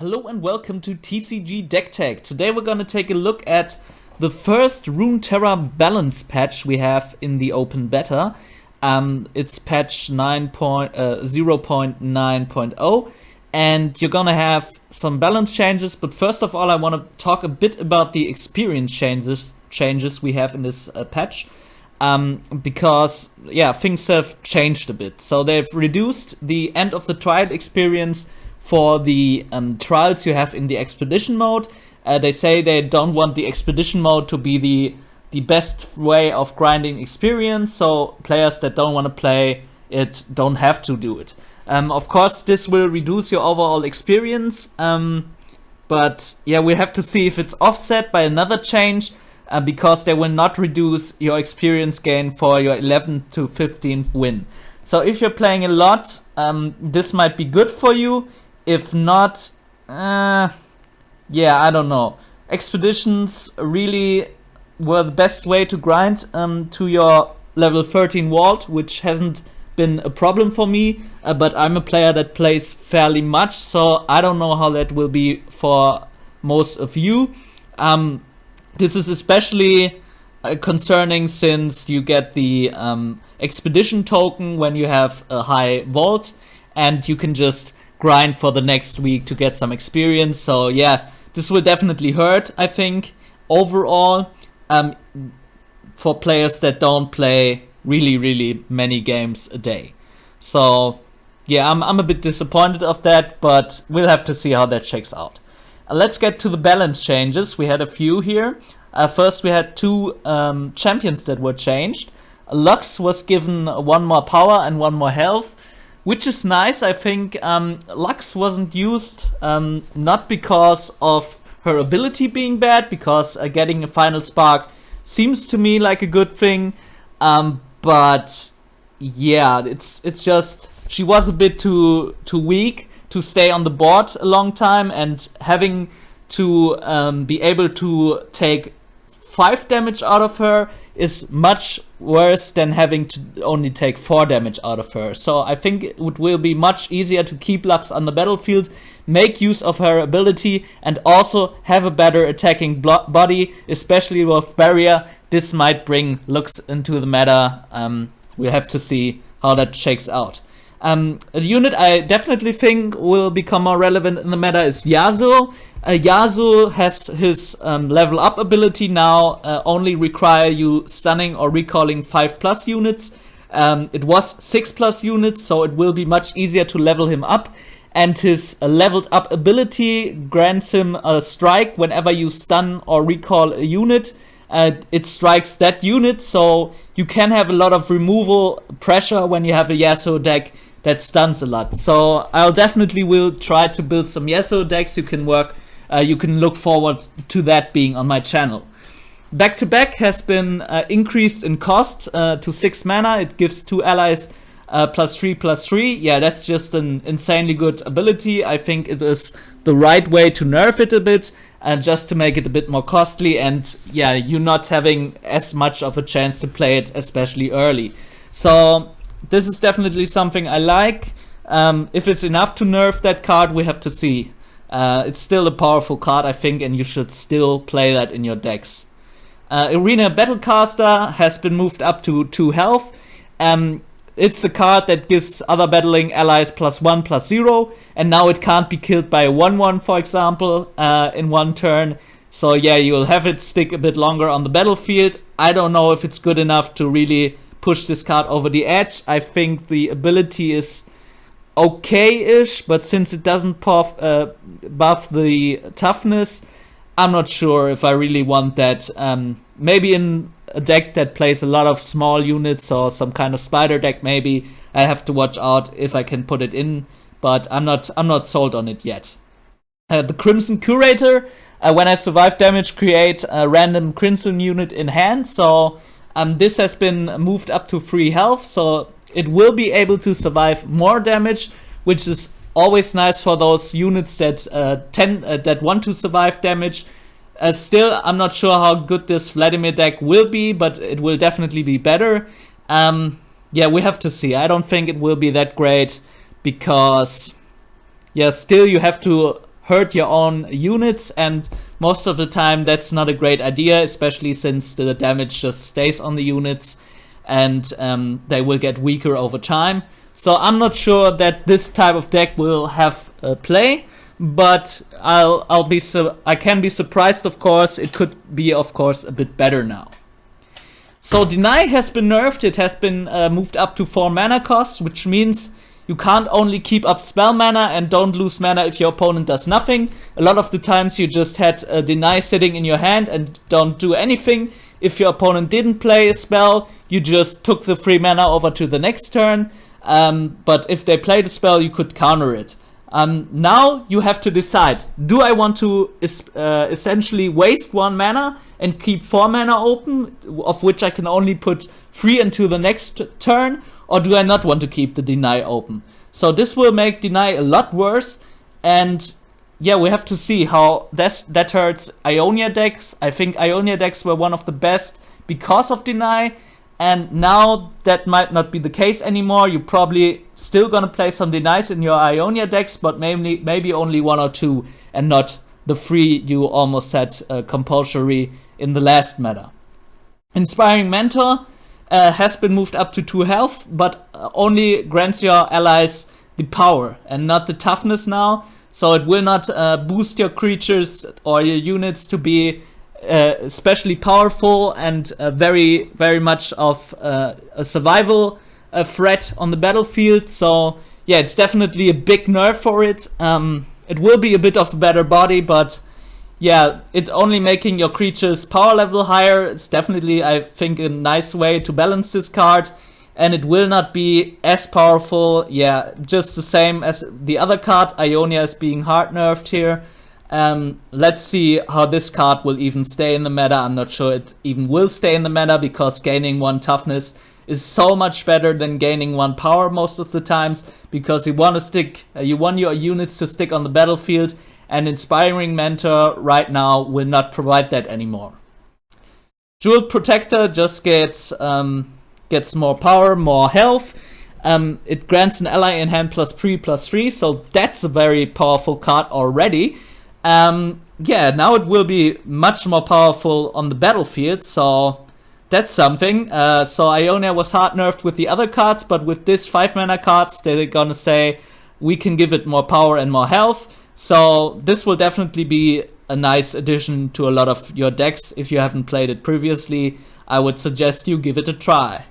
Hello and welcome to TCG Deck Tech. Today we're gonna take a look at the first Runeterra Balance Patch we have in the open beta. It's patch 0.9.0, and you're gonna have some balance changes. But first of all, I want to talk a bit about the experience changes we have in this patch. Because things have changed a bit. So they've reduced the end of the trial experience for the trials you have in the expedition mode. They say they don't want the expedition mode to be the best way of grinding experience, so players that don't want to play it don't have to do it. Of course, this will reduce your overall experience, but yeah, we have to see if it's offset by another change, because they will not reduce your experience gain for your 11th to 15th win. So if you're playing a lot, this might be good for you. If not, I don't know. Expeditions really were the best way to grind to your level 13 vault, which hasn't been a problem for me, but I'm a player that plays fairly much, so I don't know how that will be for most of you. This is especially concerning since you get the expedition token when you have a high vault, and you can just grind for the next week to get some experience. So yeah, this will definitely hurt, I think, overall, for players that don't play really many games a day. So yeah, I'm a bit disappointed of that, but we'll have to see how that checks out. Let's get to the balance changes. We had a few here. First, we had two champions that were changed. Lux was given one more power and one more health, which is nice. I think Lux wasn't used not because of her ability being bad, because getting a final spark seems to me like a good thing. But yeah, it's just she was a bit too weak to stay on the board a long time, and having to be able to take 5 damage out of her is much worse than having to only take 4 damage out of her. So I think it will be much easier to keep Lux on the battlefield, make use of her ability, and also have a better attacking body, especially with barrier. This might bring Lux into the meta. We'll have to see how that shakes out. A unit I definitely think will become more relevant in the meta is Yasuo. Yasuo has his level up ability now only require you stunning or recalling 5+ units. It was 6+ units, so it will be much easier to level him up. And his leveled up ability grants him a strike whenever you stun or recall a unit. It strikes that unit, so you can have a lot of removal pressure when you have a Yasuo deck that stuns a lot. So I'll definitely will try to build some Yasuo decks. You can look forward to that being on my channel. Back to Back has been increased in cost to 6 mana. It gives 2 allies +3/+3. Yeah, that's just an insanely good ability. I think it is the right way to nerf it a bit, just to make it a bit more costly, and yeah, you're not having as much of a chance to play it, especially early. So this is definitely something I like. If it's enough to nerf that card, we have to see. It's still a powerful card, I think, and you should still play that in your decks. Arena Battlecaster has been moved up to 2 health. It's a card that gives other battling allies +1/+0, and now it can't be killed by a 1/1, for example, in one turn. So yeah, you'll have it stick a bit longer on the battlefield. I don't know if it's good enough to really push this card over the edge. I think the ability is okay-ish, but since it doesn't buff the toughness, I'm not sure if I really want that. Maybe in a deck that plays a lot of small units or some kind of spider deck, maybe I have to watch out if I can put it in, but I'm not sold on it yet. The Crimson Curator, when I survive damage, create a random Crimson unit in hand. So this has been moved up to 3 health, so it will be able to survive more damage, which is always nice for those units that that want to survive damage. Still, I'm not sure how good this Vladimir deck will be, but it will definitely be better. Yeah, we have to see. I don't think it will be that great because, yeah, still you have to hurt your own units, and most of the time that's not a great idea, especially since the damage just stays on the units and they will get weaker over time. So I'm not sure that this type of deck will have play, but I can be surprised, of course. It could be, of course, a bit better now. So Deny has been nerfed. It has been moved up to 4 mana cost, which means you can't only keep up spell mana and don't lose mana if your opponent does nothing. A lot of the times you just had a Deny sitting in your hand and don't do anything. If your opponent didn't play a spell, you just took the free mana over to the next turn. But if they played a spell, you could counter it. Now you have to decide, do I want to essentially waste 1 mana and keep 4 mana open, of which I can only put 3 into the next turn, or do I not want to keep the Deny open? So this will make Deny a lot worse, and yeah, we have to see how that hurts Ionia decks. I think Ionia decks were one of the best because of Deny, and now that might not be the case anymore. You're probably still gonna play some Denies in your Ionia decks, but maybe only 1 or 2, and not the 3 you almost set compulsory in the last meta. Inspiring Mentor has been moved up to 2 health, but only grants your allies the power and not the toughness now. So it will not boost your creatures or your units to be especially powerful and very, very much of a survival threat on the battlefield. So yeah, it's definitely a big nerf for it. It will be a bit of a better body, but yeah, it only making your creatures power level higher. It's definitely, I think, a nice way to balance this card. And it will not be as powerful. Yeah, just the same as the other card. Ionia is being hard nerfed here. Let's see how this card will even stay in the meta. I'm not sure it even will stay in the meta, because gaining 1 toughness is so much better than gaining 1 power most of the times, because you want your units to stick on the battlefield, and Inspiring Mentor right now will not provide that anymore. Jeweled Protector just gets more power, more health. It grants an ally in hand +3/+3, so that's a very powerful card already. Yeah, now it will be much more powerful on the battlefield, so that's something. So Ionia was hard nerfed with the other cards, but with this 5 mana cards, they're gonna say we can give it more power and more health. So this will definitely be a nice addition to a lot of your decks. If you haven't played it previously, I would suggest you give it a try.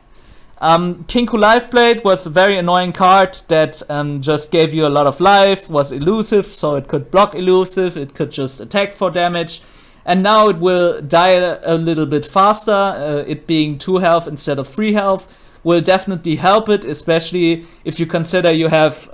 Kinku Lifeblade was a very annoying card that just gave you a lot of life, was elusive, so it could block elusive, it could just attack for damage, and now it will die a little bit faster. It being 2 health instead of 3 health will definitely help it, especially if you consider you have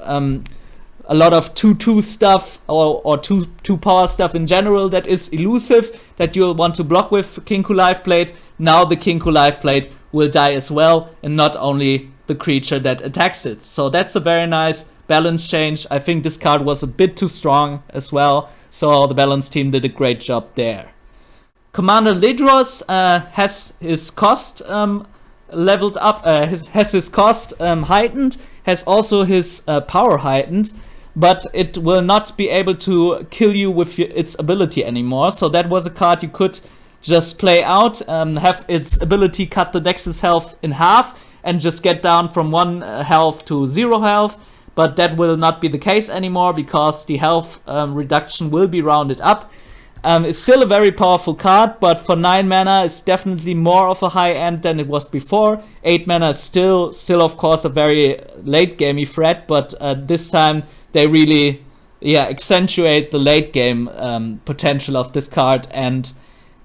a lot of 2/2 stuff or 2 power stuff in general that is elusive that you'll want to block with Kinku Lifeblade. Now the Kinku Lifeblade will die as well, and not only the creature that attacks it. So that's a very nice balance change. I think this card was a bit too strong as well, so the balance team did a great job there. Commander Letras has his cost leveled up, has his cost heightened, has also his power heightened, but it will not be able to kill you with its ability anymore. So that was a card you could just play out, have its ability cut the Nexus health in half and just get down from 1 health to 0 health, but that will not be the case anymore, because the health reduction will be rounded up. It's still a very powerful card, but for 9 mana it's definitely more of a high end than it was before. 8 mana is still of course a very late gamey threat, but this time they really accentuate the late game potential of this card. And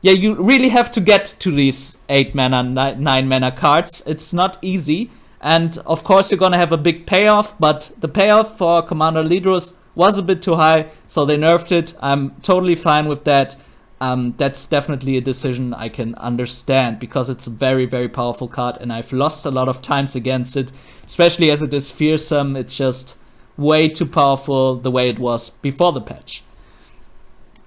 yeah, you really have to get to these 8 mana, 9 mana cards. It's not easy. And of course you're gonna have a big payoff, but the payoff for Commander Letras was a bit too high, so they nerfed it. I'm totally fine with that. That's definitely a decision I can understand, because it's a very, very powerful card, and I've lost a lot of times against it, especially as it is fearsome. It's just way too powerful the way it was before the patch.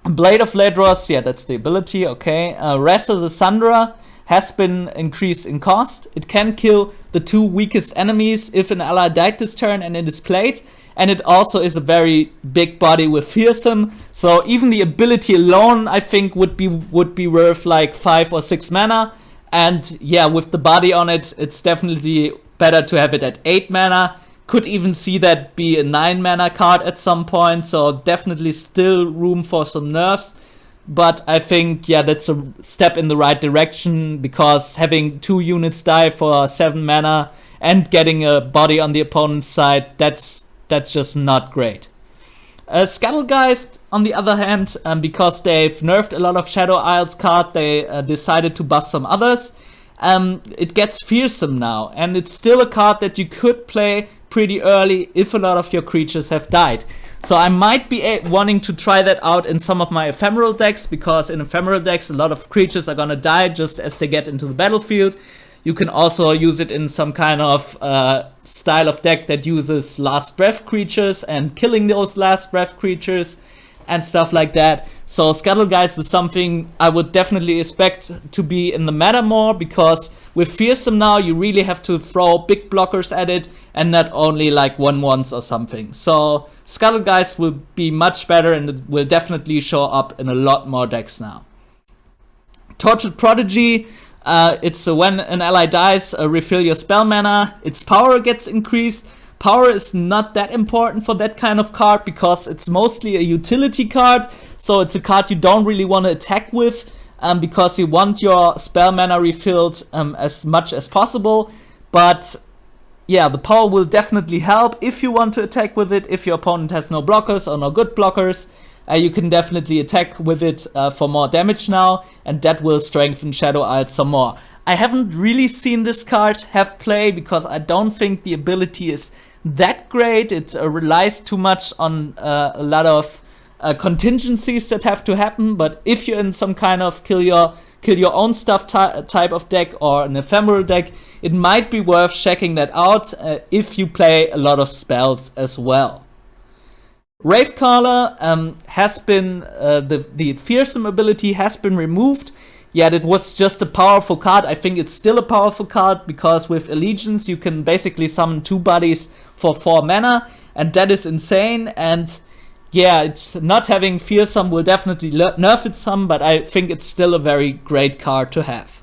Blade of Letras, yeah, that's the ability, okay. Wrath of the Sunderer has been increased in cost. It can kill the 2 weakest enemies if an ally died this turn and it is played. and it also is a very big body with fearsome. So even the ability alone, I think, would be worth like 5 or 6 mana. And yeah, with the body on it, it's definitely better to have it at 8 mana. Could even see that be a 9 mana card at some point. So definitely still room for some nerfs. But I think, yeah, that's a step in the right direction, because having 2 units die for 7 mana and getting a body on the opponent's side, that's just not great. Scourge Geist, on the other hand, because they've nerfed a lot of Shadow Isles card, they decided to buff some others. It gets fearsome now, and it's still a card that you could play pretty early if a lot of your creatures have died. So I might be wanting to try that out in some of my ephemeral decks, because in ephemeral decks a lot of creatures are gonna die just as they get into the battlefield. You can also use it in some kind of style of deck that uses last breath creatures and killing those last breath creatures and stuff like that. So Scourge Geist is something I would definitely expect to be in the meta more, because with fearsome now you really have to throw big blockers at it and not only like 1/1s or something. So Scourge Geist will be much better, and it will definitely show up in a lot more decks now. Tortured Prodigy, it's when an ally dies, refill your spell mana. Its power gets increased. Power is not that important for that kind of card, because it's mostly a utility card. So it's a card you don't really want to attack with, because you want your spell mana refilled as much as possible. But yeah, the power will definitely help if you want to attack with it. If your opponent has no blockers or no good blockers, you can definitely attack with it for more damage now, and that will strengthen Shadow Isles some more. I haven't really seen this card have play, because I don't think the ability is that great. It relies too much on a lot of contingencies that have to happen. But if you're in some kind of kill your own stuff type of deck, or an ephemeral deck, it might be worth checking that out if you play a lot of spells as well. Ravecaller has been, the fearsome ability has been removed. Yet it was just a powerful card. I think it's still a powerful card, because with Allegiance you can basically summon 2 bodies for 4 mana, and that is insane. And yeah, it's not having fearsome will definitely nerf it some, but I think it's still a very great card to have.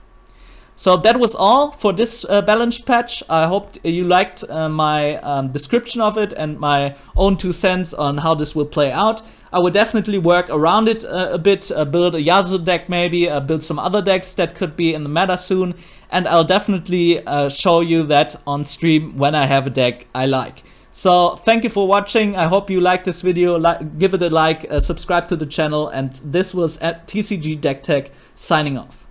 So that was all for this balance patch. I hope you liked my description of it and my own 2 cents on how this will play out. I will definitely work around it a bit, build a Yasuo deck maybe, build some other decks that could be in the meta soon, and I'll definitely show you that on stream when I have a deck I like. So thank you for watching. I hope you liked this video. Give it a like, subscribe to the channel, and this was at TCG Deck Tech signing off.